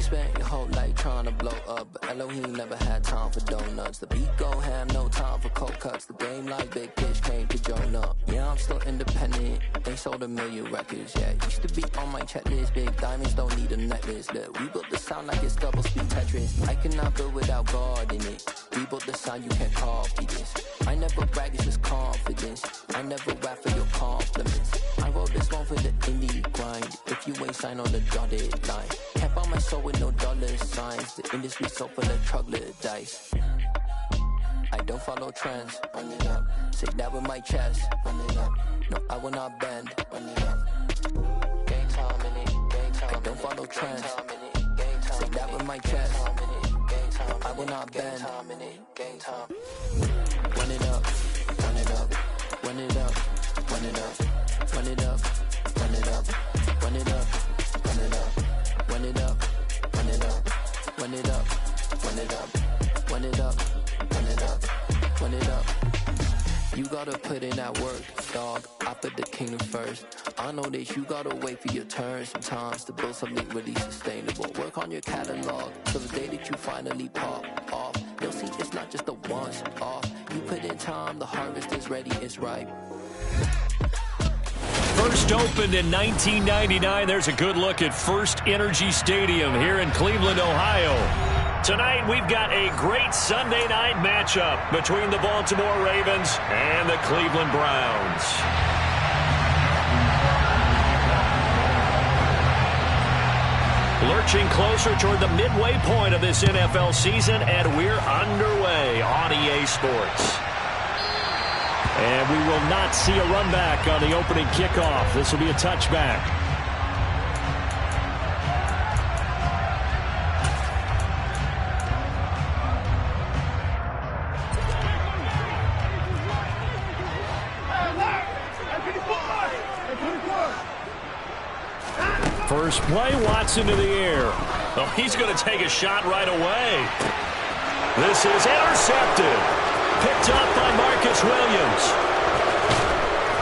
spent your whole life trying to blow up, but Elohim never had time for donuts. The beat go ham, no time for cold cuts. The game like Big Fish came to join up. Yeah, I'm still independent. They sold 1 million records, yeah. Used to be on my checklist. Big diamonds don't need a necklace. Look, we built the sound like it's double speed Tetris. I cannot build without God in it. We built the sound, you can't copy this. I never brag, it's just confidence. I never rap for your compliments. I wrote this one for the indie grind. If you ain't signed on the dotted line, can't buy my soul with no dollar signs. The industry so full of troglodytes. I don't follow trends. Run it up. Say that with my chest. Run it up. No, I will not bend. Run it up. Gang time in it. Gang time. I don't follow trends. Say that with my chest. No, I will not bend. Gang time. Run it up. Run it up. Run it up. Run it up. Run it up. Run it up. Run it up. Run it up. Run it up. Run it up. Run it up. Run it up. Run it up. Run it up. Run it up. You gotta put in that work, dog. I put the kingdom first. I know that you gotta wait for your turn sometimes to build something really sustainable. Work on your catalog, so the day that you finally pop off, you'll see it's not just a once off. You put in time, the harvest is ready, it's ripe. First opened in 1999. There's a good look at First Energy Stadium here in Cleveland, Ohio. Tonight, we've got a great Sunday night matchup between the Baltimore Ravens and the Cleveland Browns. Lurching closer toward the midway point of this NFL season, and we're underway on EA Sports. And we will not see a run back on the opening kickoff. This will be a touchback. First play, Watson to the air. Oh, he's going to take a shot right away. This is intercepted. Picked up by Marcus Williams.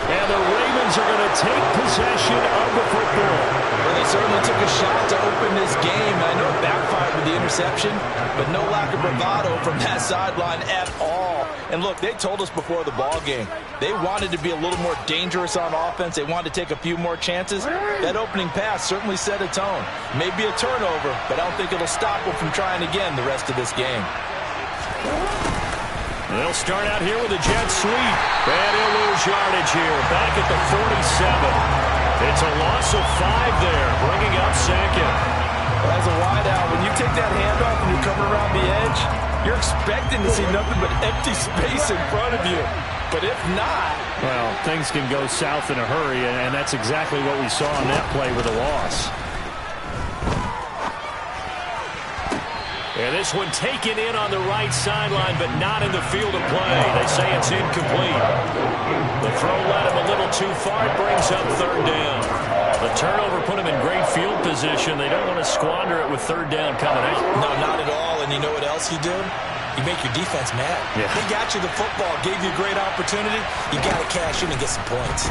And the Ravens are going to take possession of the football. Well, they certainly took a shot to open this game. I know it backfired with the interception, but no lack of bravado from that sideline at all. And look, they told us before the ball game, they wanted to be a little more dangerous on offense. They wanted to take a few more chances. That opening pass certainly set a tone. Maybe a turnover, but I don't think it'll stop them from trying again the rest of this game. They'll start out here with a jet sweep. And he'll lose yardage here. Back at the 47. It's a loss of 5 there, bringing up second. Well, as a wideout, when you take that handoff and you're coming around the edge, you're expecting to see nothing but empty space in front of you. But if not... Well, things can go south in a hurry, and that's exactly what we saw on that play with a loss. And this one taken in on the right sideline, but not in the field of play. They say it's incomplete. The throw led him a little too far. It brings up third down. The turnover put him in great field position. They don't want to squander it with third down coming out. No, not at all. And you know what else you do? You make your defense mad. Yeah. They got you the football, gave you a great opportunity. You got to cash in and get some points.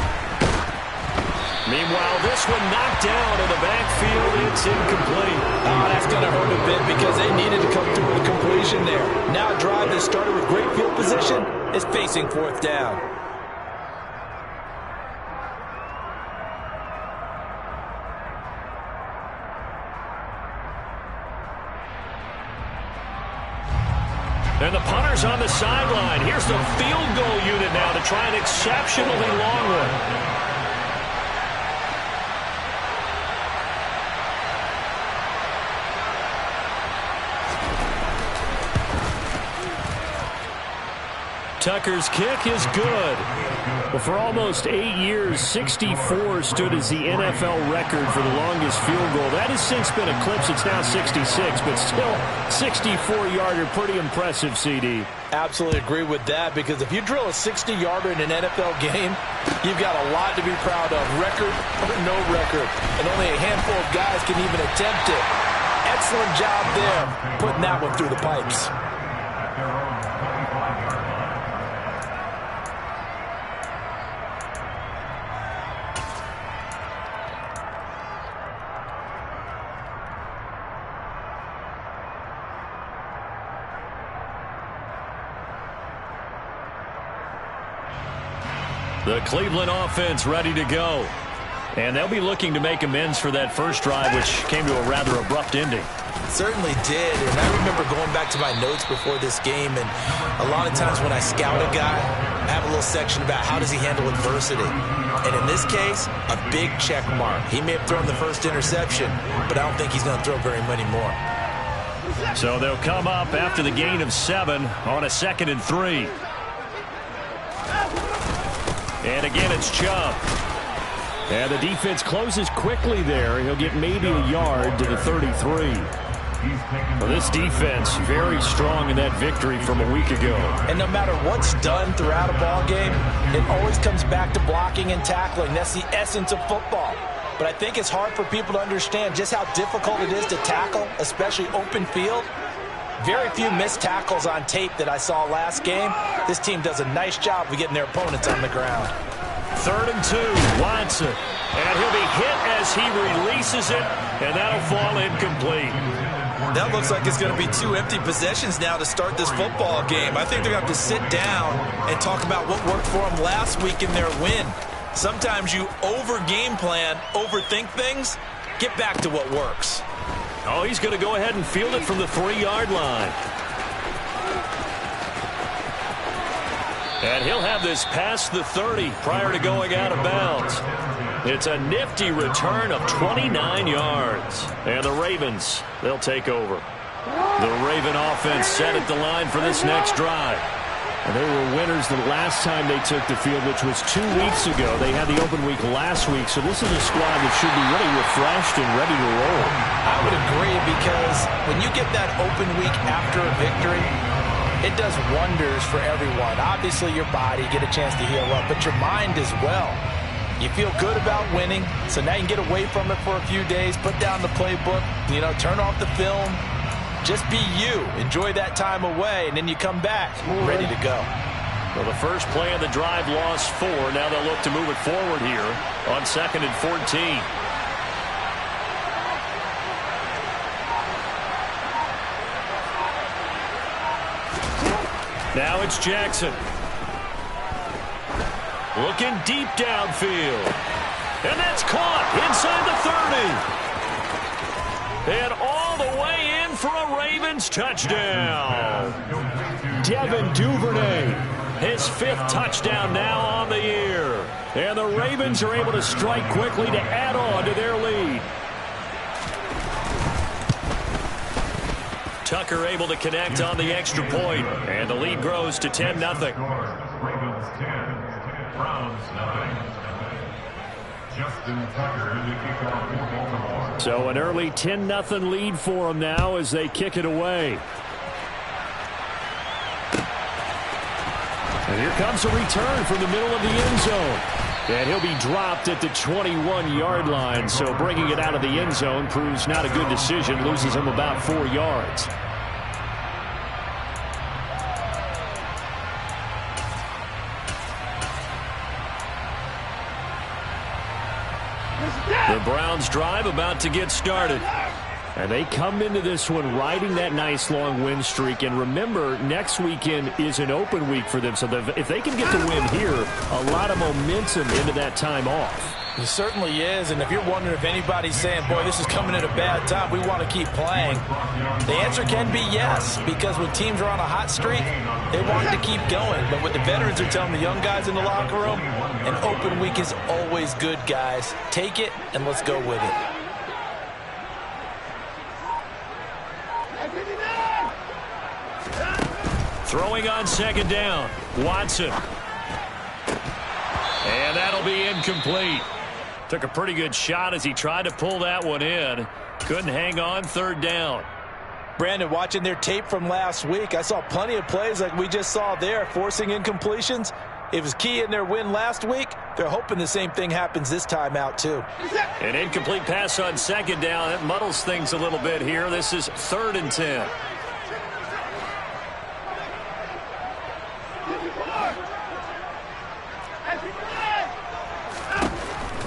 Meanwhile, this one knocked down in the backfield. It's incomplete. Oh, that's going to hurt a bit because they needed to come through with a completion there. Now a drive that started with great field position is facing fourth down. And the punter's on the sideline. Here's the field goal unit now to try an exceptionally long one. Tucker's kick is good. Well, for almost 8 years, 64 stood as the NFL record for the longest field goal. That has since been eclipsed. It's now 66, but still 64-yarder. Pretty impressive, CD. Absolutely agree with that, because if you drill a 60-yarder in an NFL game, you've got a lot to be proud of. Record or no record. And only a handful of guys can even attempt it. Excellent job there, putting that one through the pipes. The Cleveland offense ready to go. And they'll be looking to make amends for that first drive, which came to a rather abrupt ending. Certainly did, and I remember going back to my notes before this game, and a lot of times when I scout a guy, I have a little section about how does he handle adversity. And in this case, a big check mark. He may have thrown the first interception, but I don't think he's going to throw very many more. So they'll come up after the gain of 7 on a 2nd and 3. And again, it's Chubb. And the defense closes quickly there. He'll get maybe a yard to the 33. Well, this defense very strong in that victory from a week ago. And no matter what's done throughout a ball game, it always comes back to blocking and tackling. That's the essence of football. But I think it's hard for people to understand just how difficult it is to tackle, especially open field. Very few missed tackles on tape that I saw last game. This team does a nice job of getting their opponents on the ground. 3rd and 2, Watson. And he'll be hit as he releases it, and that'll fall incomplete. That looks like it's going to be 2 empty possessions now to start this football game. I think they're going to have to sit down and talk about what worked for them last week in their win. Sometimes you over-game plan, overthink things, get back to what works. Oh, he's going to go ahead and field it from the 3-yard line. And he'll have this past the 30 prior to going out of bounds. It's a nifty return of 29 yards. And the Ravens, they'll take over. The Raven offense set at the line for this next drive. And they were winners the last time they took the field, which was 2 weeks ago. They had the open week last week, so this is a squad that should be really refreshed and ready to roll. I would agree, because when you get that open week after a victory, it does wonders for everyone. Obviously, your body, get a chance to heal up, but your mind as well. You feel good about winning, so now you can get away from it for a few days, put down the playbook, turn off the film. Just be you. Enjoy that time away, and then you come back ready to go. Well, the first play of the drive lost 4. Now they'll look to move it forward here on 2nd and 14. Now it's Jackson. Looking deep downfield. And that's caught inside the 30. And all the way in for a Ravens touchdown. Devin Duvernay, his 5th touchdown now on the year. And the Ravens are able to strike quickly to add on to their lead. Tucker able to connect on the extra point, and the lead grows to 10-0. Ravens 10, Browns 9. Justin Tucker to kick off for Baltimore. So an early 10-0 lead for them now as they kick it away. And here comes a return from the middle of the end zone. And he'll be dropped at the 21-yard line, so bringing it out of the end zone proves not a good decision, loses him about 4 yards. The Browns drive about to get started. And they come into this one riding that nice long win streak. And remember, next weekend is an open week for them. So if they can get the win here, a lot of momentum into that time off. It certainly is. And if you're wondering if anybody's saying, boy, this is coming at a bad time, we want to keep playing, the answer can be yes. Because when teams are on a hot streak, they want to keep going. But what the veterans are telling the young guys in the locker room, an open week is always good, guys. Take it and let's go with it. Throwing on 2nd down, Watson. And that'll be incomplete. Took a pretty good shot as he tried to pull that one in. Couldn't hang on 3rd down. Brandon, watching their tape from last week, I saw plenty of plays like we just saw there, forcing incompletions. It was key in their win last week. They're hoping the same thing happens this time out, too. An incomplete pass on 2nd down. That muddles things a little bit here. This is 3rd and 10.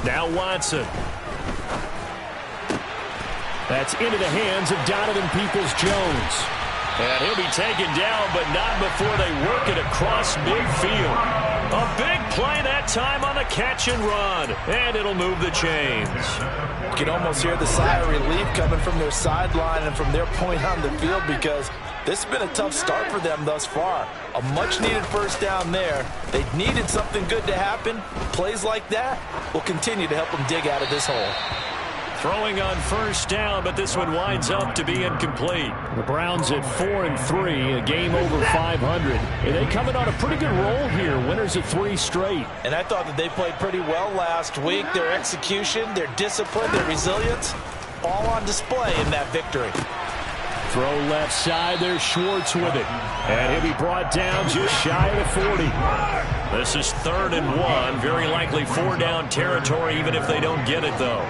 Now Watson. That's into the hands of Donovan Peoples-Jones. And he'll be taken down, but not before they work it across midfield. A big play that time on the catch and run. And it'll move the chains. You can almost hear the sigh of relief coming from their sideline and from their point on the field, because this has been a tough start for them thus far. A much-needed first down there. They needed something good to happen. Plays like that will continue to help them dig out of this hole. Throwing on first down, but this one winds up to be incomplete. The Browns at 4-3, a game over 500. And they coming on a pretty good roll here, winners of 3 straight. And I thought that they played pretty well last week. Their execution, their discipline, their resilience, all on display in that victory. Throw left side, there's Schwartz with it. And he'll be brought down just shy of the 40. This is 3rd and 1, very likely 4-down territory, even if they don't get it, though.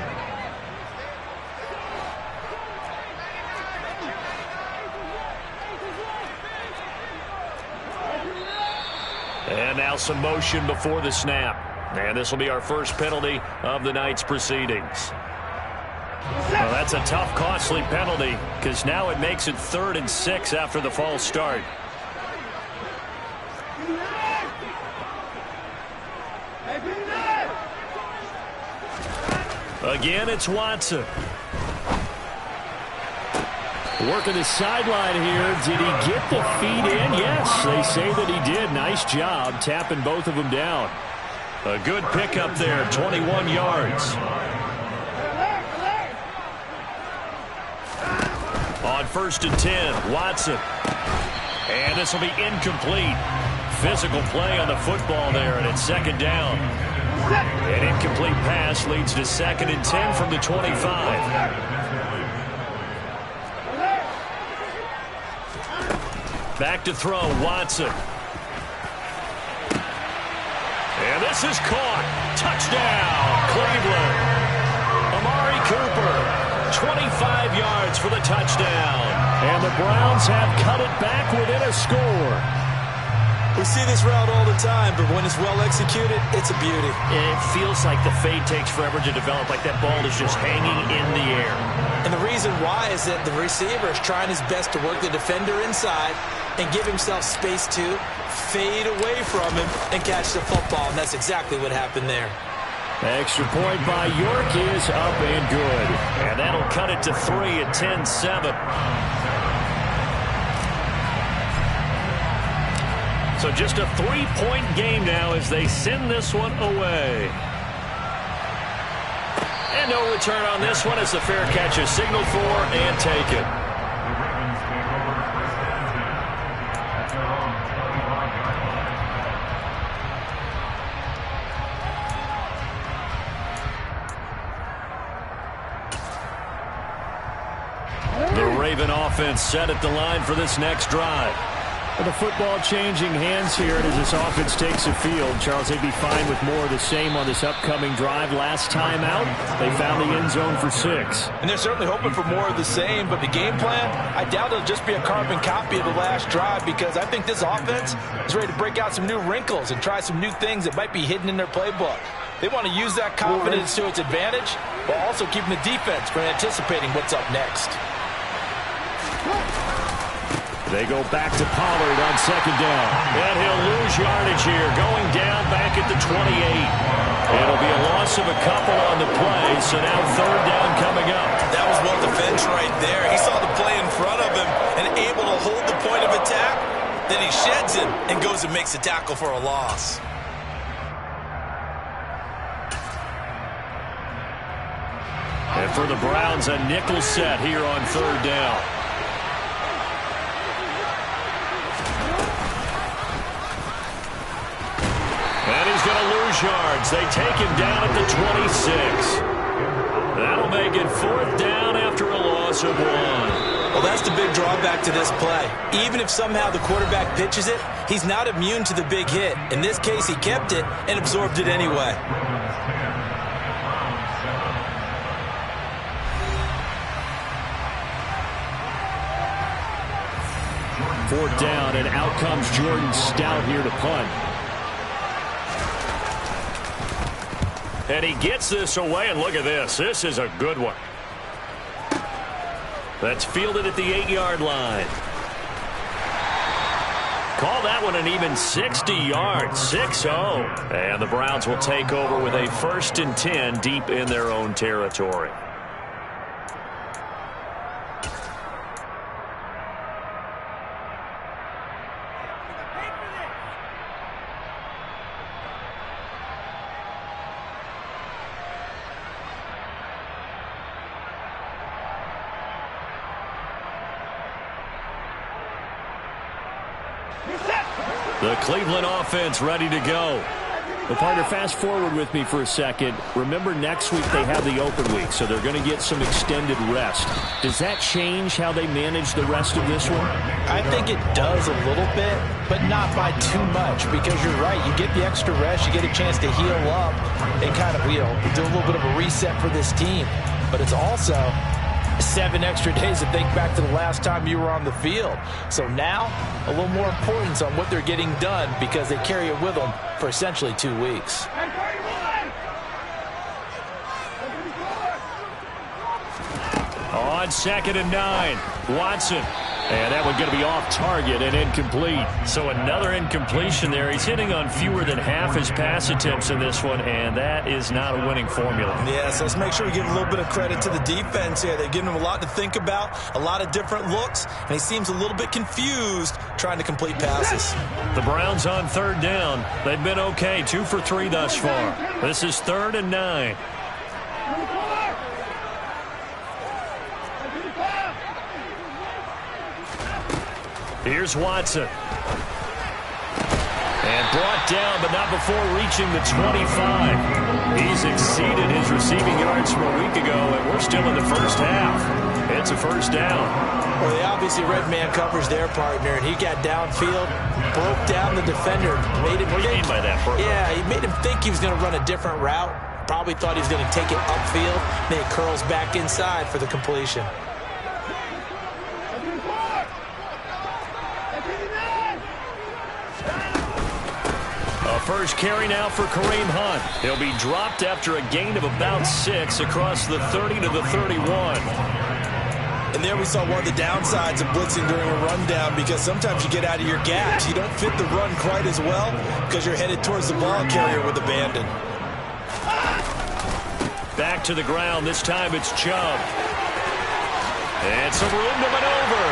And now some motion before the snap. And this will be our first penalty of the night's proceedings. Well, that's a tough, costly penalty, because now it makes it 3rd and 6 after the false start. Again, it's Watson. Working the sideline here. Did he get the feet in? Yes, they say that he did. Nice job tapping both of them down. A good pickup there, 21 yards. On 1st and 10, Watson. And this will be incomplete. Physical play on the football there, and it's 2nd down. An incomplete pass leads to 2nd and 10 from the 25. Back to throw, Watson. And this is caught. Touchdown, Cleveland. Amari Cooper, 25 yards for the touchdown. And the Browns have cut it back within a score. We see this route all the time, but when it's well executed, it's a beauty. It feels like the fade takes forever to develop, like that ball is just hanging in the air. And the reason why is that the receiver is trying his best to work the defender inside and give himself space to fade away from him and catch the football, and that's exactly what happened there. Extra point by York is up and good. And that'll cut it to 3 at 10-7. So just a 3-point game now as they send this one away. And no return on this one as the fair catch is signaled for and taken. The Raven offense set at the line for this next drive. The football changing hands here as this offense takes the field. Charles, they'd be fine with more of the same on this upcoming drive. Last time out, they found the end zone for 6. And they're certainly hoping for more of the same, but the game plan, I doubt it'll just be a carbon copy of the last drive, because I think this offense is ready to break out some new wrinkles and try some new things that might be hidden in their playbook. They want to use that confidence to its advantage, while also keeping the defense from anticipating what's up next. They go back to Pollard on 2nd down. And he'll lose yardage here, going down back at the 28. It'll be a loss of a couple on the play, so now 3rd down coming up. That was well defense right there. He saw the play in front of him and able to hold the point of attack. Then he sheds him and goes and makes a tackle for a loss. And for the Browns, a nickel set here on 3rd down. And he's going to lose yards. They take him down at the 26. That'll make it 4th down after a loss of 1. Well, that's the big drawback to this play. Even if somehow the quarterback pitches it, he's not immune to the big hit. In this case, he kept it and absorbed it anyway. Fourth down, and out comes Jordan Stout here to punt. And he gets this away, and look at this. This is a good one. That's fielded at the 8-yard line. Call that one an even 60 yards, 6-0. And the Browns will take over with a 1st and 10 deep in their own territory. The Cleveland offense ready to go. Well, partner, fast forward with me for a second. Remember, next week they have the open week, so they're going to get some extended rest. Does that change how they manage the rest of this one? I think it does a little bit, but not by too much, because you're right. You get the extra rest, you get a chance to heal up and kind of, do a little bit of a reset for this team. But it's also 7 extra days to think back to the last time you were on the field. So now, a little more importance on what they're getting done because they carry it with them for essentially 2 weeks. On 2nd and 9, Watson. And that one going to be off target and incomplete. So another incompletion there. He's hitting on fewer than half his pass attempts in this one, and that is not a winning formula. Yes, let's make sure we give a little bit of credit to the defense here. They're giving him a lot to think about, a lot of different looks, and he seems a little bit confused trying to complete passes. The Browns on 3rd down. They've been okay, 2 for 3 thus far. This is 3rd and 9. Here's Watson. And brought down, but not before reaching the 25. He's exceeded his receiving yards from a week ago, and we're still in the first half. It's a 1st down. Well, they obviously red man coverage their partner, and he got downfield, broke down the defender. Made him what do you mean by that, Bert? Yeah, he made him think he was going to run a different route. Probably thought he was going to take it upfield. Then he curls back inside for the completion. First carry now for Kareem Hunt. He'll be dropped after a gain of about 6 across the 30 to the 31. And there we saw one of the downsides of blitzing during a rundown, because sometimes you get out of your gaps. You don't fit the run quite as well because you're headed towards the ball carrier with abandon. Back to the ground. This time it's Chubb. And some room to maneuver.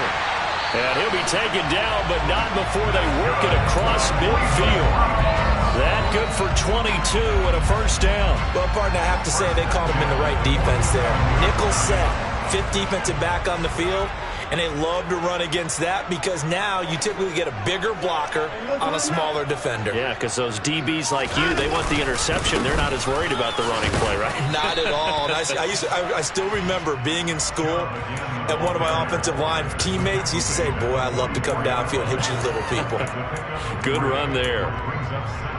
And he'll be taken down, but not before they work it across midfield. That good for 22 and a 1st down. Well, partner, I have to say they called him in the right defense there. Nickel set, 5th defensive back on the field, and they love to run against that because now you typically get a bigger blocker on a smaller defender. Yeah, because those DBs like you, they want the interception. They're not as worried about the running play, right? Not at all. And I still remember being in school, and one of my offensive line teammates used to say, boy, I'd love to come downfield and hit you little people. Good run there.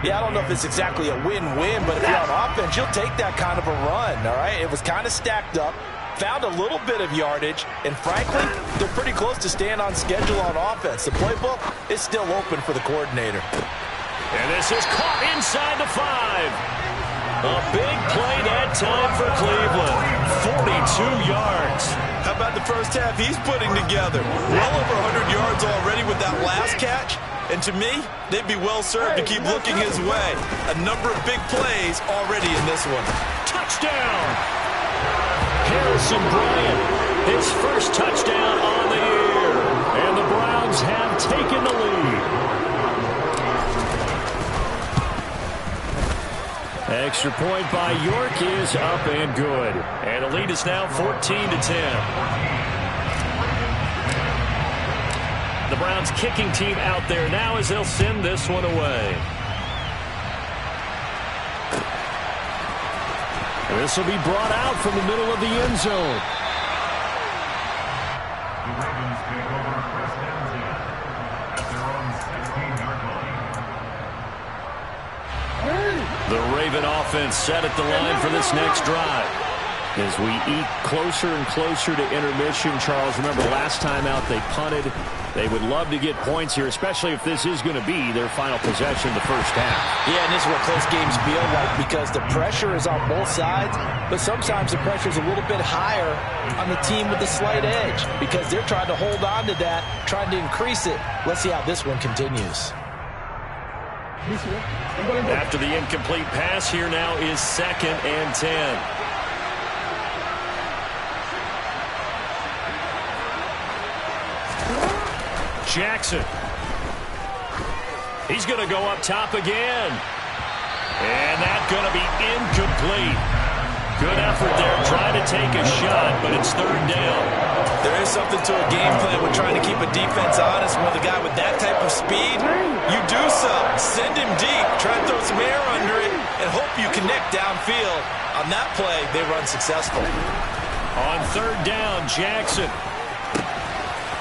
Yeah, I don't know if it's exactly a win-win, but if you're on offense, you'll take that kind of a run, all right? It was kind of stacked up, found a little bit of yardage, and frankly, they're pretty close to staying on schedule on offense. The playbook is still open for the coordinator. And this is caught inside the 5. A big play that time for Cleveland. 42 yards. How about the first half he's putting together? Well over 100 yards already with that last catch. And to me, they'd be well served to keep looking his way. A number of big plays already in this one. Touchdown! Harrison Bryant, his first touchdown on the year. And the Browns have taken the lead. Extra point by York is up and good. And the lead is now 14-10. The Browns kicking team out there now as they'll send this one away. And this will be brought out from the middle of the end zone. The Ravens take over 1st and 10 at their own 16-yard line. The Raven offense set at the line for this next drive. As we eat closer and closer to intermission, Charles, remember last time out they punted. They would love to get points here, especially if this is going to be their final possession the first half. Yeah, and this is what close games feel like because the pressure is on both sides, but sometimes the pressure is a little bit higher on the team with the slight edge because they're trying to hold on to that, trying to increase it. Let's see how this one continues. After the incomplete pass, here now is 2nd and 10. Jackson. He's going to go up top again. And that's going to be incomplete. Good effort there, trying to take a shot, but it's 3rd down. There is something to a game plan with trying to keep a defense honest. With a guy with that type of speed, you do something. Send him deep, try and throw some air under it, and hope you connect downfield. On that play, they run successful. On 3rd down, Jackson.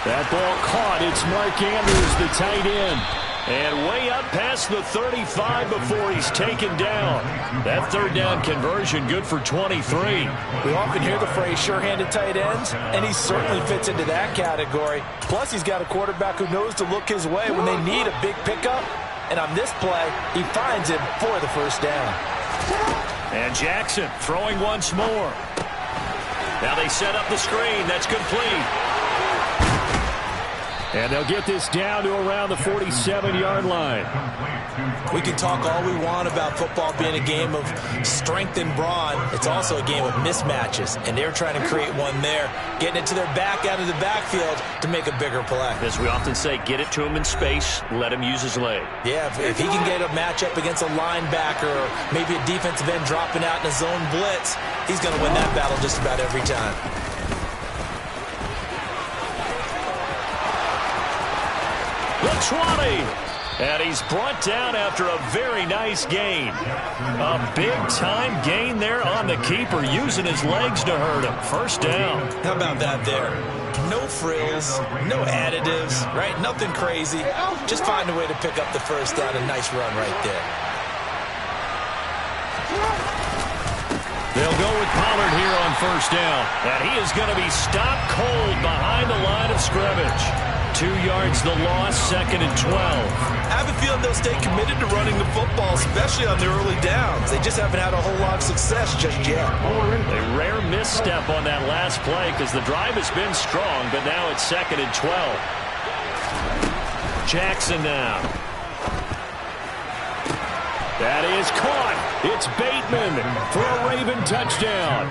That ball caught. It's Mark Andrews, the tight end. And way up past the 35 before he's taken down. That 3rd down conversion good for 23. We often hear the phrase sure-handed tight ends, and he certainly fits into that category. Plus, he's got a quarterback who knows to look his way when they need a big pickup. And on this play, he finds him for the 1st down. And Jackson throwing once more. Now they set up the screen. That's complete. And they'll get this down to around the 47-yard line. We can talk all we want about football being a game of strength and brawn. It's also a game of mismatches, and they're trying to create one there, getting it to their back out of the backfield to make a bigger play. As we often say, get it to him in space, let him use his leg. Yeah, if he can get a matchup against a linebacker or maybe a defensive end dropping out in a zone blitz, he's going to win that battle just about every time. The 20. And he's brought down after a very nice gain. A big-time gain there on the keeper, using his legs to hurt him. 1st down. How about that there? No frills, no additives, right? Nothing crazy. Just find a way to pick up the 1st down. A nice run right there. They'll go with Pollard here on 1st down. And he is going to be stopped cold behind the line of scrimmage. 2 yards the loss, 2nd and 12. I have a feeling they'll stay committed to running the football, especially on the early downs. They just haven't had a whole lot of success just yet. A rare misstep on that last play because the drive has been strong, but now it's 2nd and 12. Jackson now. That is caught. It's Bateman for a Raven touchdown.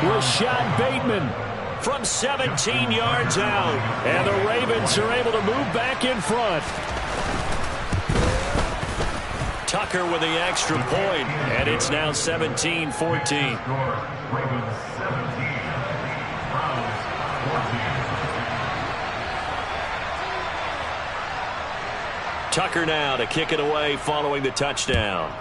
Rashad Bateman from 17 yards out. And the Ravens are able to move back in front. Tucker with the extra point, and it's now 17-14. Ravens 17, Browns 14. Tucker now to kick it away following the touchdown.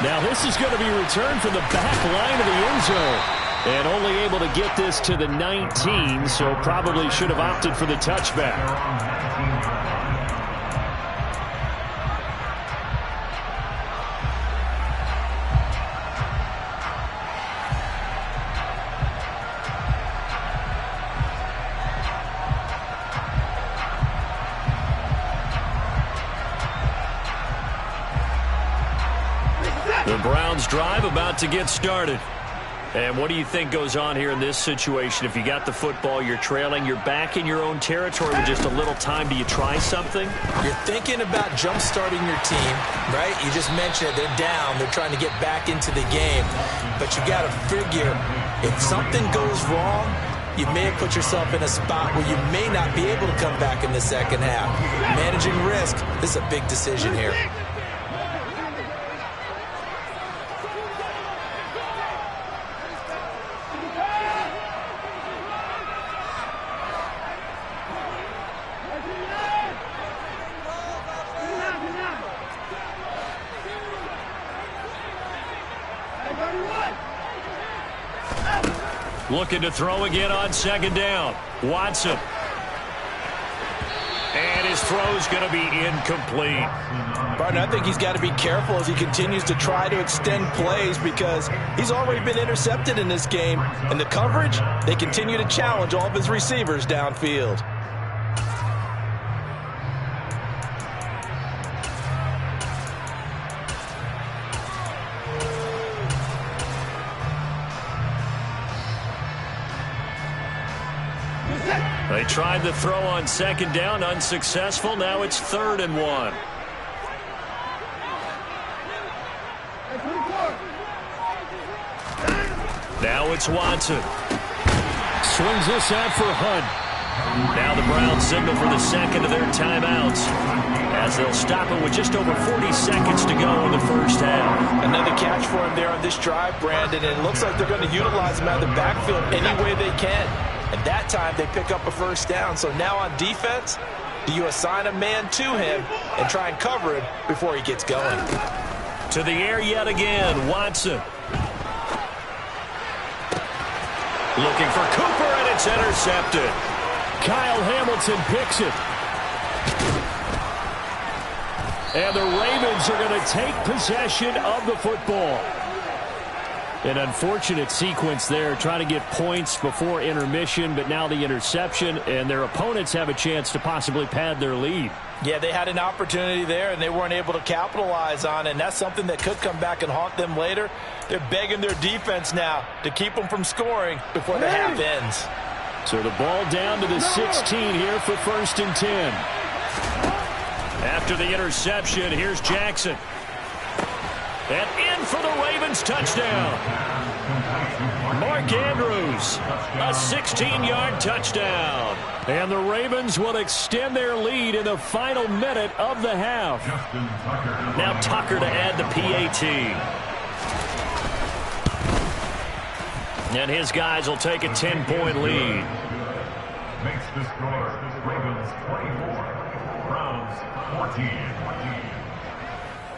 Now this is going to be returned from the back line of the end zone. And only able to get this to the 19, so probably should have opted for the touchback. The Browns drive about to get started. And what do you think goes on here in this situation? If you got the football, you're trailing, you're back in your own territory with just a little time. Do you try something? You're thinking about jump-starting your team, right? You just mentioned it. They're down. They're trying to get back into the game. But you got to figure, if something goes wrong, you may have put yourself in a spot where you may not be able to come back in the second half. Managing risk, this is a big decision here. Looking to throw again on second down. Watson. And his throw's going to be incomplete. Barton, I think he's got to be careful as he continues to try to extend plays because he's already been intercepted in this game. And the coverage, they continue to challenge all of his receivers downfield. They tried the throw on second down, unsuccessful. Now it's 3rd and 1. Now it's Watson. Swings this out for Hunt. Now the Browns signal for the second of their timeouts as they'll stop it with just over 40 seconds to go in the first half. Another catch for him there on this drive, Brandon, and it looks like they're going to utilize him out of the backfield any way they can. And that time they pick up a first down. So now on defense, do you assign a man to him and try and cover him before he gets going? To the air yet again, Watson. Looking for Cooper, and it's intercepted. Kyle Hamilton picks it. And the Ravens are going to take possession of the football. An unfortunate sequence there, trying to get points before intermission, but now the interception, and their opponents have a chance to possibly pad their lead. Yeah, they had an opportunity there, and they weren't able to capitalize on it, and that's something that could come back and haunt them later. They're begging their defense now to keep them from scoring before the half ends. So the ball down to the 16 here for 1st and 10. After the interception, here's Jackson. And in for the Ravens touchdown. Mark Andrews, a 16-yard touchdown. And the Ravens will extend their lead in the final minute of the half. Now Tucker to add the PAT. And his guys will take a 10-point lead. Makes the score Ravens 24, Browns 14.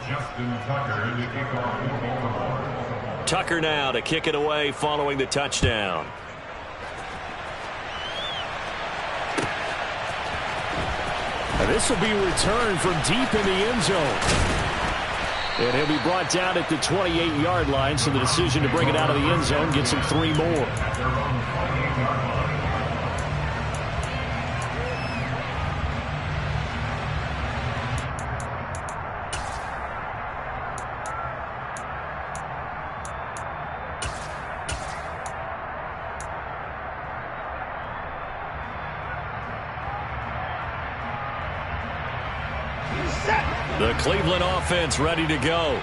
Justin Tucker to kick off for Baltimore. Tucker now to kick it away following the touchdown. And this will be returned from deep in the end zone. And he'll be brought down at the 28-yard line, so the decision to bring it out of the end zone gets him 3 more. The Cleveland offense ready to go.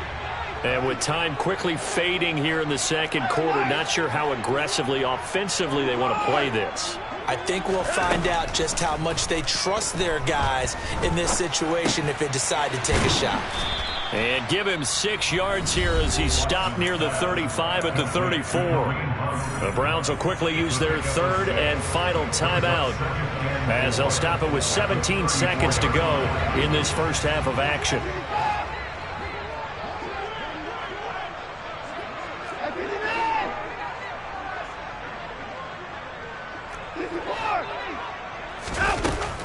And with time quickly fading here in the second quarter, not sure how aggressively, offensively they want to play this. I think we'll find out just how much they trust their guys in this situation if they decide to take a shot. And give him 6 yards here as he stopped near the 35 at the 34. The Browns will quickly use their 3rd and final timeout as they'll stop it with 17 seconds to go in this first half of action.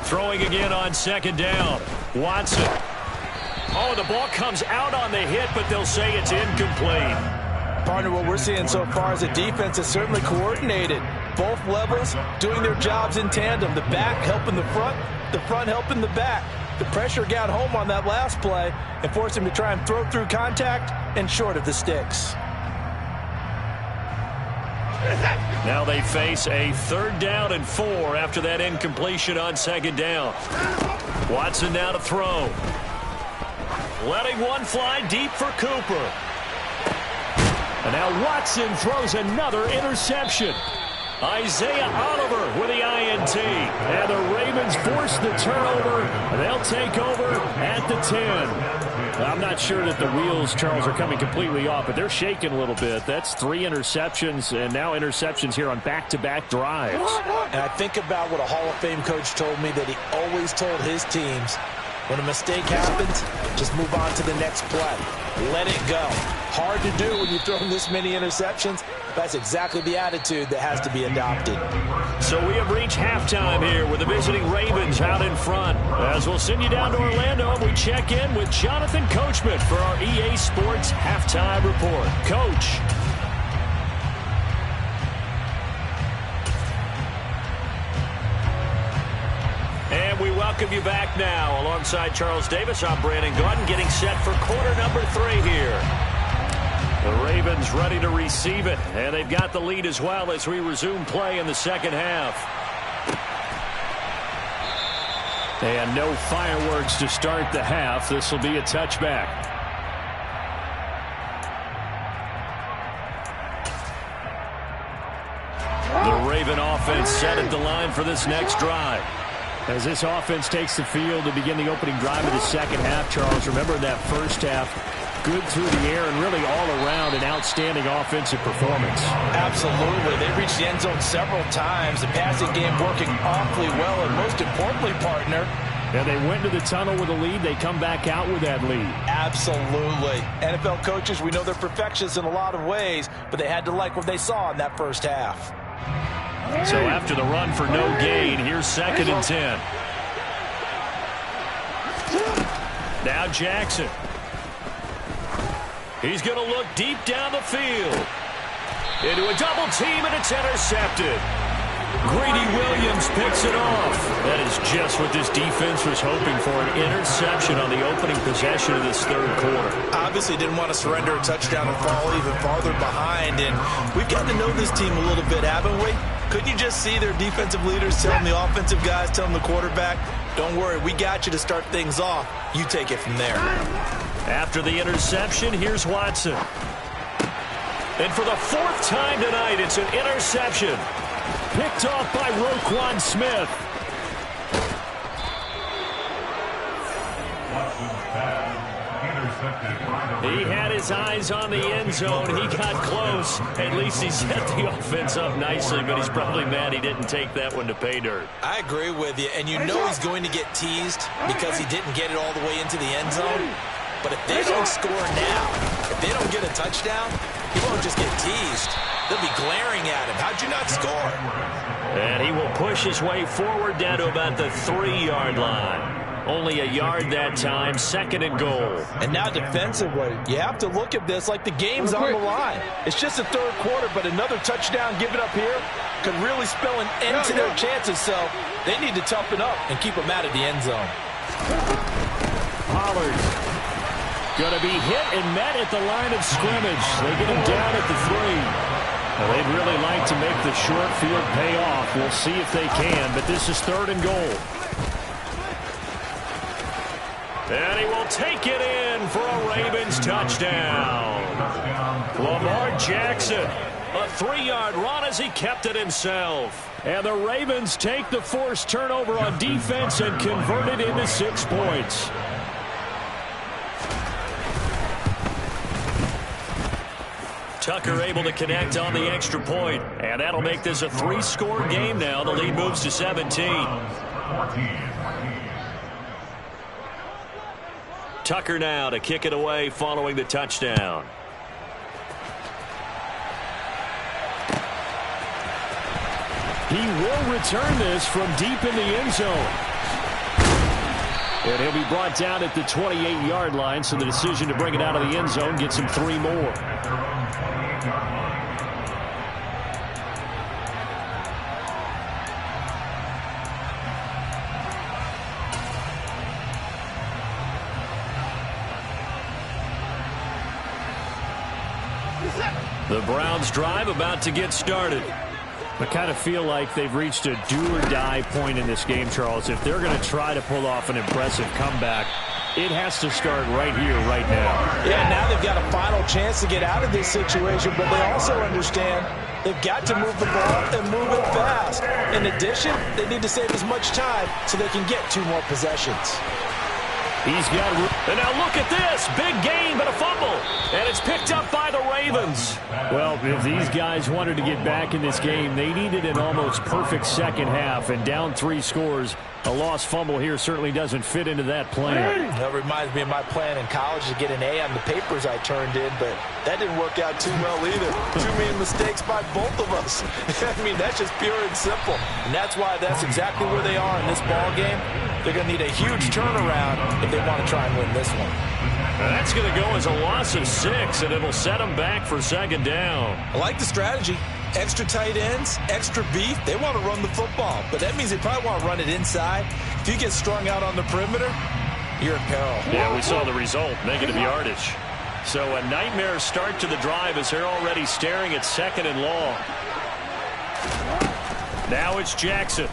Throwing again on second down. Watson. Oh, the ball comes out on the hit, but they'll say it's incomplete. Partner, what we're seeing so far is the defense is certainly coordinated. Both levels doing their jobs in tandem. The back helping the front helping the back. The pressure got home on that last play and forced him to try and throw through contact and short of the sticks. Now they face a 3rd down and 4 after that incompletion on second down. Watson now to throw. Letting one fly deep for Cooper. And now Watson throws another interception. Isaiah Oliver with the INT. And the Ravens force the turnover. They'll take over at the 10. I'm not sure that the wheels, Charles, are coming completely off, but they're shaking a little bit. That's 3 interceptions, and now interceptions here on back-to-back drives. And I think about what a Hall of Fame coach told me, that he always told his teams, When a mistake happens, just move on to the next play. Let it go. Hard to do when you've thrown this many interceptions. That's exactly the attitude that has to be adopted. So we have reached halftime here with the visiting Ravens out in front. As we'll send you down to Orlando, and we check in with Jonathan Coachman for our EA Sports Halftime Report. Coach. And we welcome you back now. Alongside Charles Davis, I'm Brandon Gaudin, getting set for quarter number 3 here. The Ravens ready to receive it, and they've got the lead as well as we resume play in the second half. And no fireworks to start the half. This will be a touchback. The Raven offense set at the line for this next drive. As this offense takes the field to begin the opening drive of the second half, Charles, remember that first half, good through the air and really all around an outstanding offensive performance. Absolutely. They reached the end zone several times. The passing game working awfully well, and most importantly, partner, and they went to the tunnel with a lead. They come back out with that lead. Absolutely. NFL coaches, we know they're perfectionists in a lot of ways, but they had to like what they saw in that first half. So after the run for no gain, here's 2nd and 10. Now Jackson. He's going to look deep down the field. Into a double team, and it's intercepted. Greedy Williams picks it off. That is just what this defense was hoping for, an interception on the opening possession of this third quarter. Obviously didn't want to surrender a touchdown and fall even farther behind, and we've gotten to know this team a little bit, haven't we? Couldn't you just see their defensive leaders telling the offensive guys, telling the quarterback, don't worry, we got you to start things off. You take it from there. After the interception, here's Watson. And for the 4th time tonight, it's an interception. Picked off by Roquan Smith. He had his eyes on the end zone. He got close. At least he set the offense up nicely, but he's probably mad he didn't take that one to pay dirt. I agree with you, and you know he's going to get teased because he didn't get it all the way into the end zone. But if they don't score now, if they don't get a touchdown, he won't just get teased. They'll be glaring at him. How'd you not score? And he will push his way forward down to about the 3-yard line. Only a yard that time, 2nd and goal. And now defensively, you have to look at this like the game's on the line. It's just the third quarter, but another touchdown given up here could really spell an end to their chances. So they need to toughen up and keep them out of the end zone. Pollard going to be hit and met at the line of scrimmage. They get him down at the 3. Well, they'd really like to make the short field pay off. We'll see if they can, but this is 3rd and goal. And he will take it in for a Ravens touchdown. Lamar Jackson, a 3-yard run as he kept it himself. And the Ravens take the forced turnover on defense and convert it into 6 points. Tucker able to connect on the extra point, and that'll make this a 3-score game now. The lead moves to 17. Tucker now to kick it away following the touchdown. He will return this from deep in the end zone. And he'll be brought down at the 28-yard line, so the decision to bring it out of the end zone gets him 3 more. The Browns drive about to get started. I kind of feel like they've reached a do-or-die point in this game, Charles. If they're going to try to pull off an impressive comeback, it has to start right here, right now. Yeah, now they've got a final chance to get out of this situation, but they also understand they've got to move the ball and move it fast. In addition, they need to save as much time so they can get 2 more possessions. He's got it. And now look at this. Big gain, but a fumble. And it's picked up by the Ravens. Well, if these guys wanted to get back in this game, they needed an almost perfect second half. And down 3 scores, a lost fumble here certainly doesn't fit into that plan. That reminds me of my plan in college to get an A on the papers I turned in, but that didn't work out too well either. Too many mistakes by both of us. I mean, that's just pure and simple. And that's why that's exactly where they are in this ball game. They're going to need a huge turnaround if they want to try and win this one. Now that's going to go as a loss of 6, and it'll set them back for second down. I like the strategy. Extra tight ends, extra beef. They want to run the football, but that means they probably want to run it inside. If you get strung out on the perimeter, you're in peril. Yeah, we saw the result, negative yardage. So a nightmare start to the drive as they're already staring at 2nd and long. Now it's Jackson.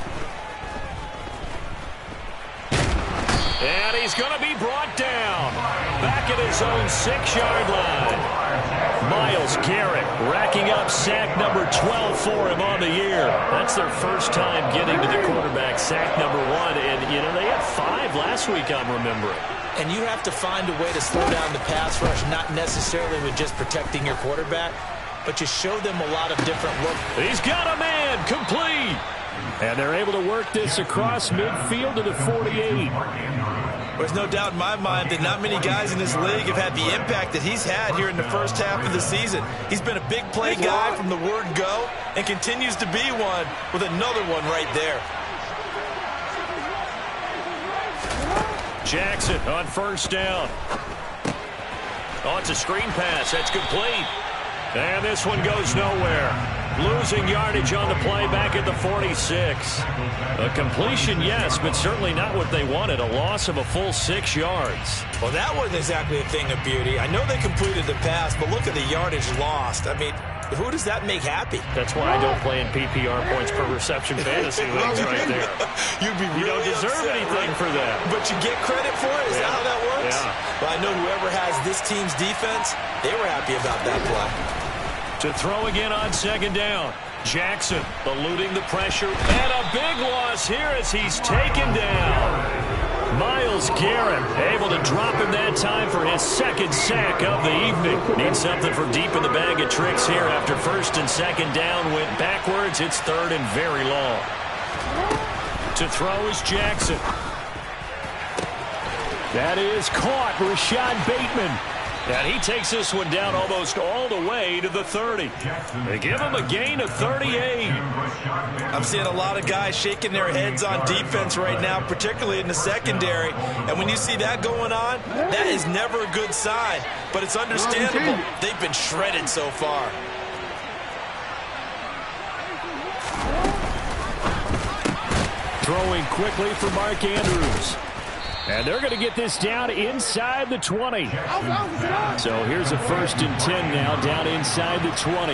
And he's going to be brought down. Back at his own 6-yard line. Myles Garrett racking up sack number 12 for him on the year. That's their first time getting to the quarterback, sack number 1. And, you know, they had 5 last week, I'm remembering. And you have to find a way to slow down the pass rush, not necessarily with just protecting your quarterback, but you show them a lot of different looks. He's got a man, complete. And they're able to work this across midfield to the 48. There's no doubt in my mind that not many guys in this league have had the impact that he's had here in the first half of the season. He's been a big play guy from the word go and continues to be one with another one right there. Jackson on first down. Oh, it's a screen pass. That's complete. And this one goes nowhere. Losing yardage on the play back at the 46. A completion, yes, but certainly not what they wanted. A loss of a full 6 yards. Well, that wasn't exactly a thing of beauty. I know they completed the pass, but look at the yardage lost. I mean, who does that make happy? That's why I don't play in PPR points per reception fantasy leagues right there. You don't deserve anything for that. But you get credit for it? Is that how that works? Yeah. Well, I know whoever has this team's defense, they were happy about that play. To throw again on second down. Jackson eluding the pressure. And a big loss here as he's taken down. Myles Garrett able to drop him that time for his 2nd sack of the evening. Needs something for deep in the bag of tricks here after 1st and 2nd down went backwards. It's 3rd and very long. To throw is Jackson. That is caught. Rashad Bateman. And he takes this one down almost all the way to the 30. They give him a gain of 38. I'm seeing a lot of guys shaking their heads on defense right now, particularly in the secondary. And when you see that going on, that is never a good sign. But it's understandable. They've been shredded so far. Throwing quickly for Mark Andrews. And they're going to get this down inside the 20. So here's a 1st and 10 now, down inside the 20.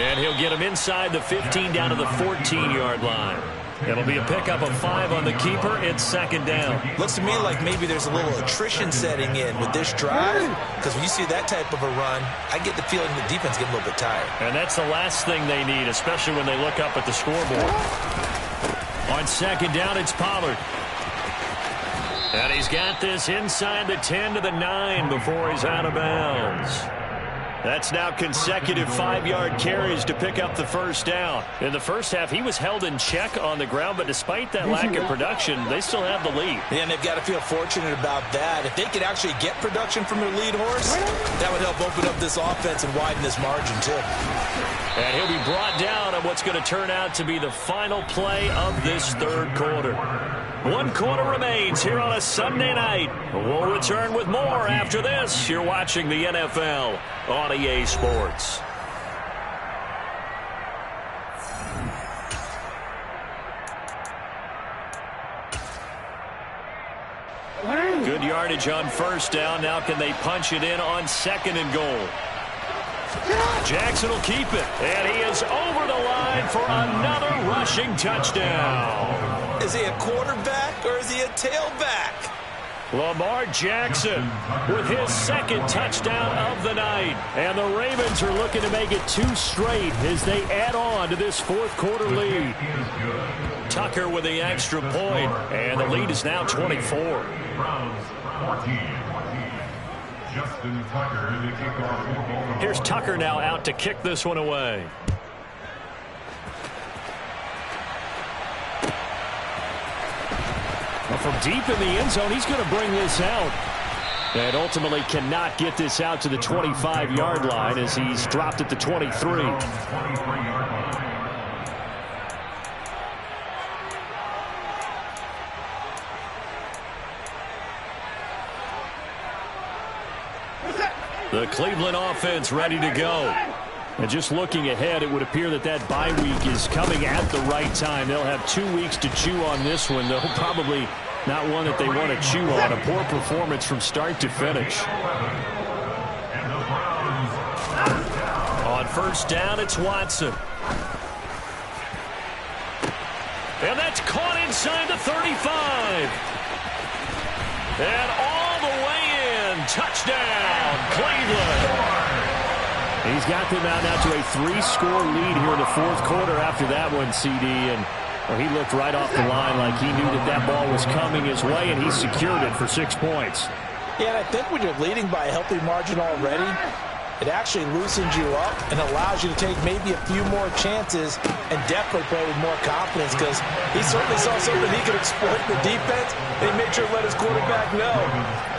And he'll get him inside the 15 down to the 14-yard line. It'll be a pickup of 5 on the keeper. It's 2nd down. Looks to me like maybe there's a little attrition setting in with this drive, because when you see that type of a run, I get the feeling the defense getting a little bit tired. And that's the last thing they need, especially when they look up at the scoreboard. On 2nd down, it's Pollard. And he's got this inside the 10 to the 9 before he's out of bounds. That's now consecutive 5-yard carries to pick up the 1st down. In the first half, he was held in check on the ground, but despite that lack of production, they still have the lead. Yeah, and they've got to feel fortunate about that. If they could actually get production from their lead horse, that would help open up this offense and widen this margin, too. And he'll be brought down on what's going to turn out to be the final play of this 3rd quarter. 1 quarter remains here on a Sunday night. We'll return with more after this. You're watching the NFL on EA Sports. Good yardage on 1st down. Now can they punch it in on 2nd and goal? Jackson will keep it. And he is over the line for another rushing touchdown. Is he a quarterback or is he a tailback? Lamar Jackson with his second touchdown of the night. And the Ravens are looking to make it 2 straight as they add on to this fourth-quarter lead. Tucker with the extra point, and the lead is now 24. Browns 14. Justin Tucker, the kickoff. Here's Tucker now out to kick this one away. Well, from deep in the end zone, he's going to bring this out. And ultimately cannot get this out to the 25-yard line as he's dropped at the 23. The Cleveland offense ready to go. And just looking ahead, it would appear that that bye week is coming at the right time. They'll have 2 weeks to chew on this one, though probably not one that they want to chew on. A poor performance from start to finish. On first down, it's Watson. And that's caught inside the 35. And all the way in. Touchdown, Cleveland. He's got them out now to a 3-score lead here in the fourth quarter after that one, CD. And well, he looked right off the line like he knew that that ball was coming his way, and he secured it for 6 points. Yeah, and I think when you're leading by a healthy margin already, it actually loosens you up and allows you to take maybe a few more chances and definitely play with more confidence, because he certainly saw something he could exploit in the defense, and he made sure to let his quarterback know,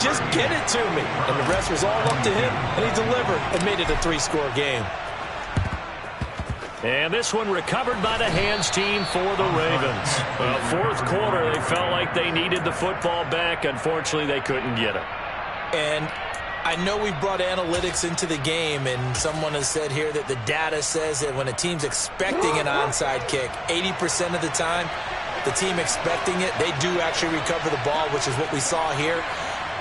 just get it to me. And the rest was all up to him, and he delivered and made it a 3-score game. And this one recovered by the hands team for the Ravens. Well, fourth quarter, they felt like they needed the football back. Unfortunately, they couldn't get it. And I know we brought analytics into the game, and someone has said here that the data says that when a team's expecting an onside kick, 80% of the time, the team expecting it, they do actually recover the ball, which is what we saw here.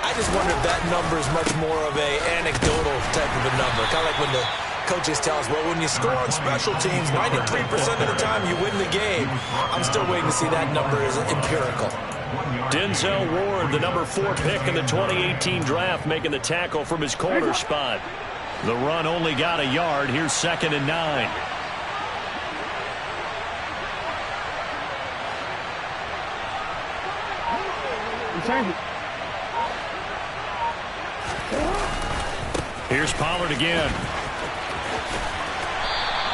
I just wonder if that number is much more of an anecdotal type of a number, kind of like when the coaches tell us, well, when you score on special teams, 93% of the time you win the game. I'm still waiting to see that number is empirical. Denzel Ward, the number 4 pick in the 2018 draft, making the tackle from his corner spot. The run only got a yard. Here's 2nd and 9. Here's Pollard again.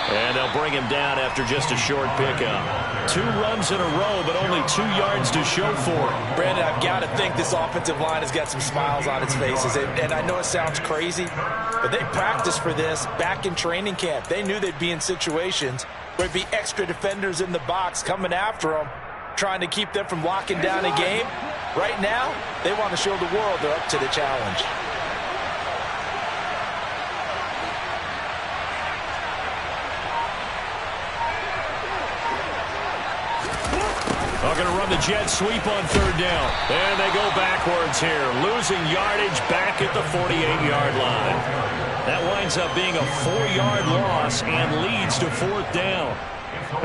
And they'll bring him down after just a short pickup. 2 runs in a row, but only 2 yards to show for it. Brandon, I've got to think this offensive line has got some smiles on its faces. And I know it sounds crazy, but they practiced for this back in training camp. They knew they'd be in situations where there'd be extra defenders in the box coming after them, trying to keep them from locking down a game. Right now, they want to show the world they're up to the challenge. They're going to run the jet sweep on 3rd down. And they go backwards here, losing yardage back at the 48-yard line. That winds up being a 4-yard loss and leads to 4th down.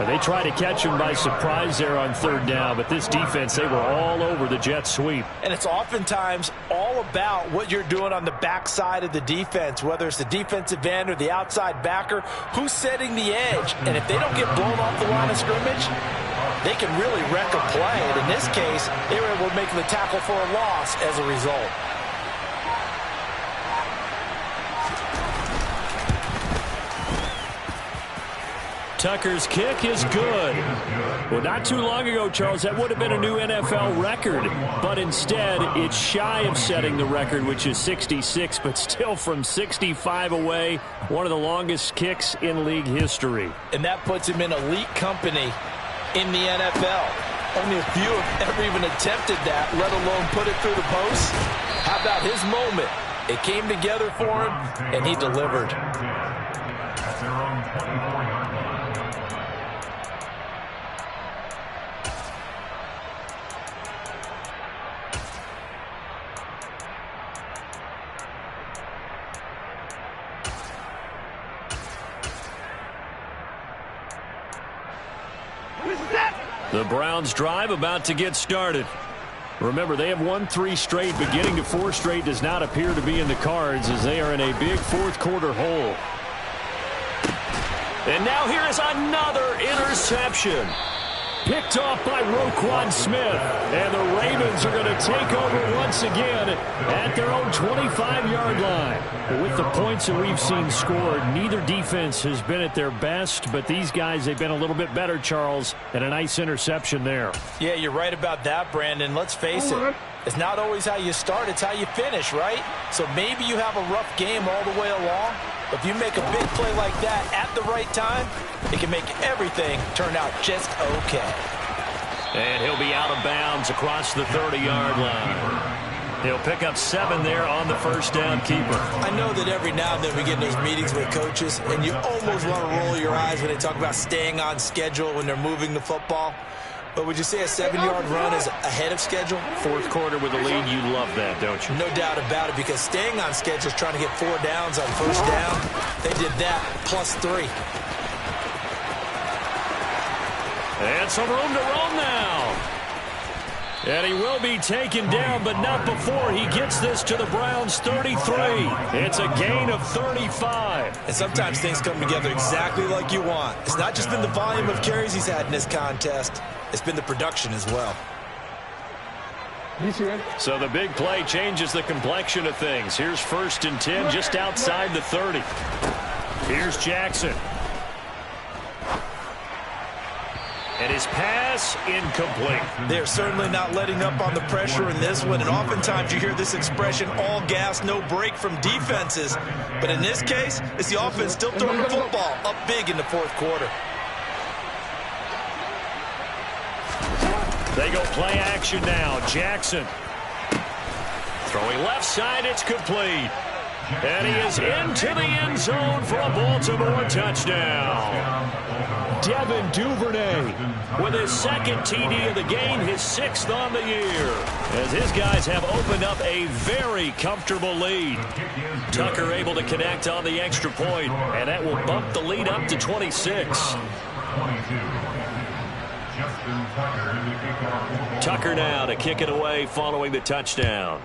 They try to catch him by surprise there on 3rd down, but this defense, they were all over the jet sweep. And it's oftentimes all about what you're doing on the backside of the defense, whether it's the defensive end or the outside backer, who's setting the edge. And if they don't get blown off the line of scrimmage, they can really wreck a play. And in this case, they were able to make the tackle for a loss as a result. Tucker's kick is good. Well, not too long ago, Charles, that would have been a new NFL record. But instead, it's shy of setting the record, which is 66, but still from 65 away, one of the longest kicks in league history. And that puts him in elite company in the NFL. Only a few have ever even attempted that, let alone put it through the post. How about his moment? It came together for him, and he delivered. At their own 24-yard line. The Browns drive about to get started. Remember, they have won 3 straight, but getting to 4 straight does not appear to be in the cards as they are in a big fourth-quarter hole. And now here is another interception. Picked off by Roquan Smith. And the Ravens are going to take over once again at their own 25-yard line. But with the points that we've seen scored, neither defense has been at their best. But these guys, they've been a little bit better, Charles, and a nice interception there. Yeah, you're right about that, Brandon. Let's face it. It's not always how you start, it's how you finish, right? So maybe you have a rough game all the way along, but if you make a big play like that at the right time, it can make everything turn out just okay. And he'll be out of bounds across the 30-yard line. He'll pick up 7 there on the first down keeper. I know that every now and then we get in those meetings with coaches, and you almost want to roll your eyes when they talk about staying on schedule when they're moving the football. But would you say a 7-yard run is ahead of schedule? Fourth quarter with a lead, you love that, don't you? No doubt about it, because staying on schedule is trying to get 4 downs on first down. They did that, plus 3. And some room to roam now. And he will be taken down, but not before he gets this to the Browns' 33. It's a gain of 35. And sometimes things come together exactly like you want. It's not just been the volume of carries he's had in this contest. It's been the production as well. So the big play changes the complexion of things. Here's 1st and 10 just outside the 30. Here's Jackson. And his pass incomplete. They're certainly not letting up on the pressure in this one. And oftentimes you hear this expression, all gas, no break from defenses. But in this case, it's the offense still throwing the football up big in the fourth quarter. They go play action now. Jackson. Throwing left side, it's complete. And he is into the end zone for a Baltimore touchdown. Devin Duvernay with his 2nd TD of the game, his 6th on the year. As his guys have opened up a very comfortable lead. Tucker able to connect on the extra point, and that will bump the lead up to 26. Tucker now to kick it away following the touchdown.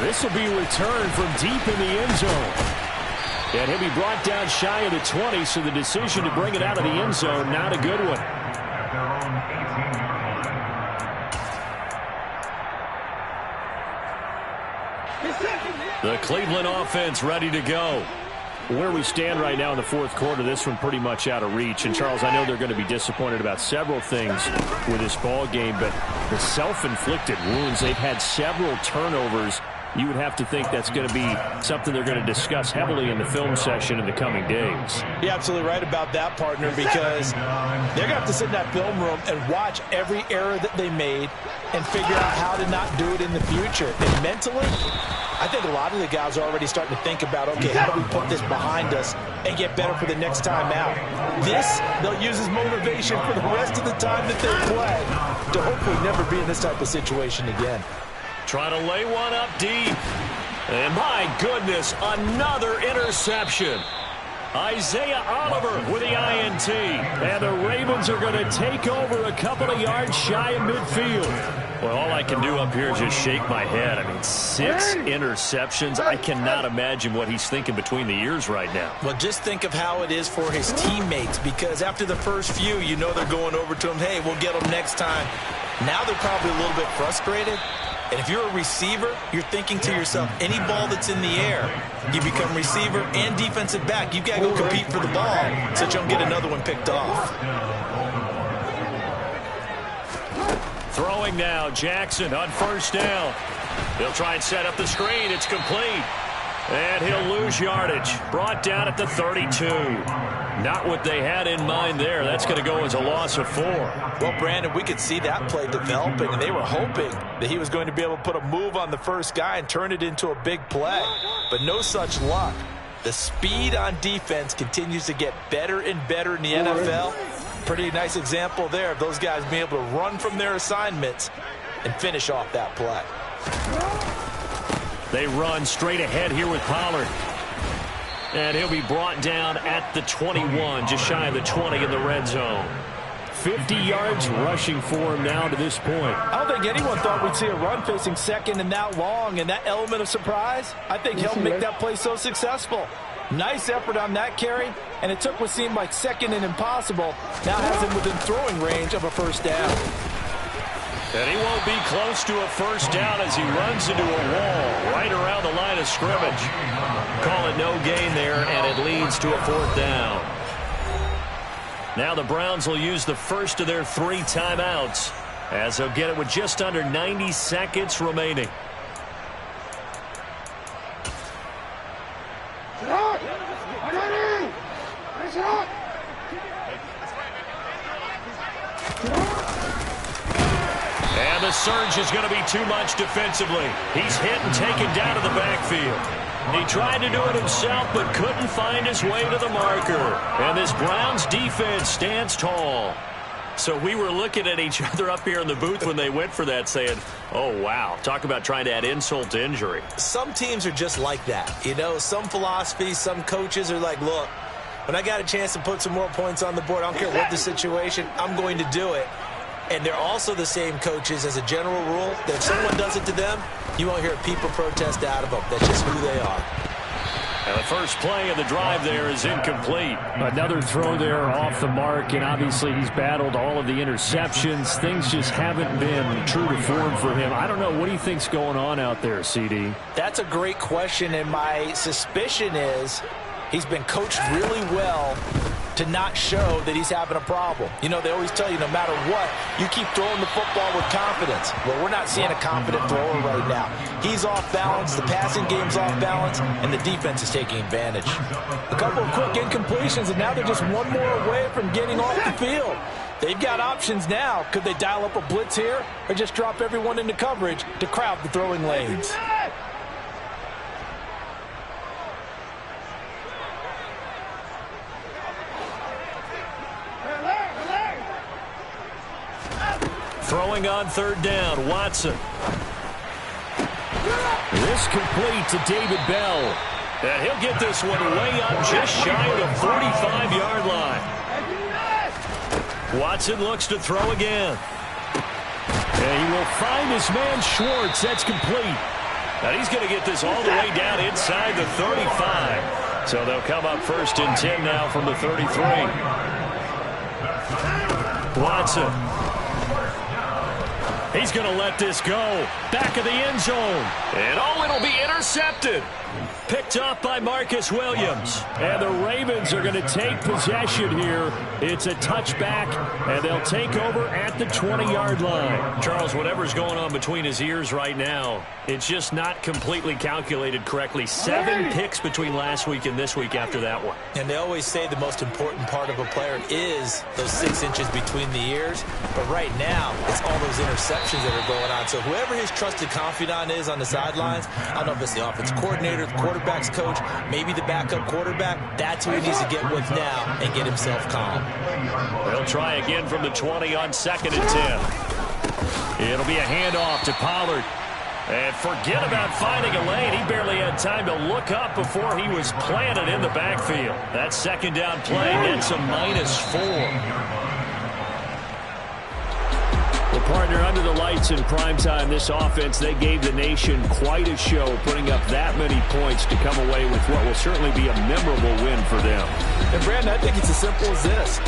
This will be returned from deep in the end zone. And he'll be brought down shy of the 20, so the decision to bring it out of the end zone, not a good one. The Cleveland offense ready to go. Where we stand right now in the fourth quarter, this one pretty much out of reach. And, Charles, I know they're going to be disappointed about several things with this ball game, but the self-inflicted wounds, they've had several turnovers. You would have to think that's going to be something they're going to discuss heavily in the film session in the coming days. You're absolutely right about that, partner, because they're going to have to sit in that film room and watch every error that they made and figure out how to not do it in the future. And mentally, I think a lot of the guys are already starting to think about, okay, how do we put this behind us and get better for the next time out? This, they'll use as motivation for the rest of the time that they play to hopefully never be in this type of situation again. Trying to lay one up deep. And my goodness, another interception. Isaiah Oliver with the INT. And the Ravens are going to take over a couple of yards shy of midfield. Well, all I can do up here is just shake my head. I mean, 6 interceptions. I cannot imagine what he's thinking between the ears right now. Well, just think of how it is for his teammates, because after the first few, you know they're going over to him, hey, we'll get them next time. Now they're probably a little bit frustrated. And if you're a receiver, you're thinking to yourself, any ball that's in the air, you become receiver and defensive back. You've got to go compete for the ball so that you don't get another one picked off. Throwing now, Jackson on first down. He'll try and set up the screen. It's complete. And he'll lose yardage. Brought down at the 32. Not what they had in mind there. That's going to go as a loss of 4. Well, Brandon, we could see that play developing, and they were hoping that he was going to be able to put a move on the first guy and turn it into a big play. But no such luck. The speed on defense continues to get better and better in the NFL. Pretty nice example there of those guys being able to run from their assignments and finish off that play. They run straight ahead here with Pollard. And he'll be brought down at the 21, just shy of the 20 in the red zone. 50 yards rushing for him now to this point. I don't think anyone thought we'd see a run facing second and that long, and that element of surprise, I think helped make that play so successful. Nice effort on that carry, and it took what seemed like second and impossible. Now has him within throwing range of a first down. And he won't be close to a first down as he runs into a wall right around the line of scrimmage. Call it no gain there, and it leads to a fourth down. Now the Browns will use the first of their 3 timeouts as they'll get it with just under 90 seconds remaining. And the surge is going to be too much defensively. He's hit and taken down to the backfield. He tried to do it himself, but couldn't find his way to the marker. And this Browns defense stands tall. So we were looking at each other up here in the booth when they went for that, saying, oh, wow, talk about trying to add insult to injury. Some teams are just like that. You know, some philosophies, some coaches are like, look, when I got a chance to put some more points on the board, I don't care what the situation, I'm going to do it. And they're also the same coaches as a general rule that if someone does it to them, you won't hear people protest out of them. That's just who they are. And the first play of the drive there is incomplete. Another throw there off the mark, and obviously he's battled all of the interceptions. Things just haven't been true to form for him. I don't know. What do you think's going on out there, CD? That's a great question, and my suspicion is he's been coached really well to not show that he's having a problem. You know, they always tell you no matter what, you keep throwing the football with confidence. Well, we're not seeing a confident thrower right now. He's off balance, the passing game's off balance, and the defense is taking advantage. A couple of quick incompletions, and now they're just one more away from getting off the field. They've got options now. Could they dial up a blitz here or just drop everyone into coverage to crowd the throwing lanes? Throwing on third down, Watson. This complete to David Bell. And he'll get this one way up just shy of the 45-yard line. Watson looks to throw again. And he will find his man Schwartz. That's complete. And he's going to get this all the way down inside the 35. So they'll come up first and 10 now from the 33. Watson. He's going to let this go. Back of the end zone. And it'll be intercepted. Picked up by Marcus Williams. And the Ravens are going to take possession here. It's a touchback, and they'll take over at the 20-yard line. Charles, whatever's going on between his ears right now, it's just not completely calculated correctly. 7 picks between last week and this week after that one. And they always say the most important part of a player is those 6 inches between the ears. But right now, it's all those interceptions that are going on. So whoever his trusted confidant is on the sidelines, I don't know if it's the offense coordinator, the quarterback's coach, maybe the backup quarterback, that's who he needs to get with now and get himself calm. They'll try again from the 20 on 2nd and 10. It'll be a handoff to Pollard. And forget about finding a lane. He barely had time to look up before he was planted in the backfield. That second down play gets a -4. Well, partner, under the lights in primetime, this offense, they gave the nation quite a show, putting up that many points to come away with what will certainly be a memorable win for them. And, Brandon, I think it's as simple as this.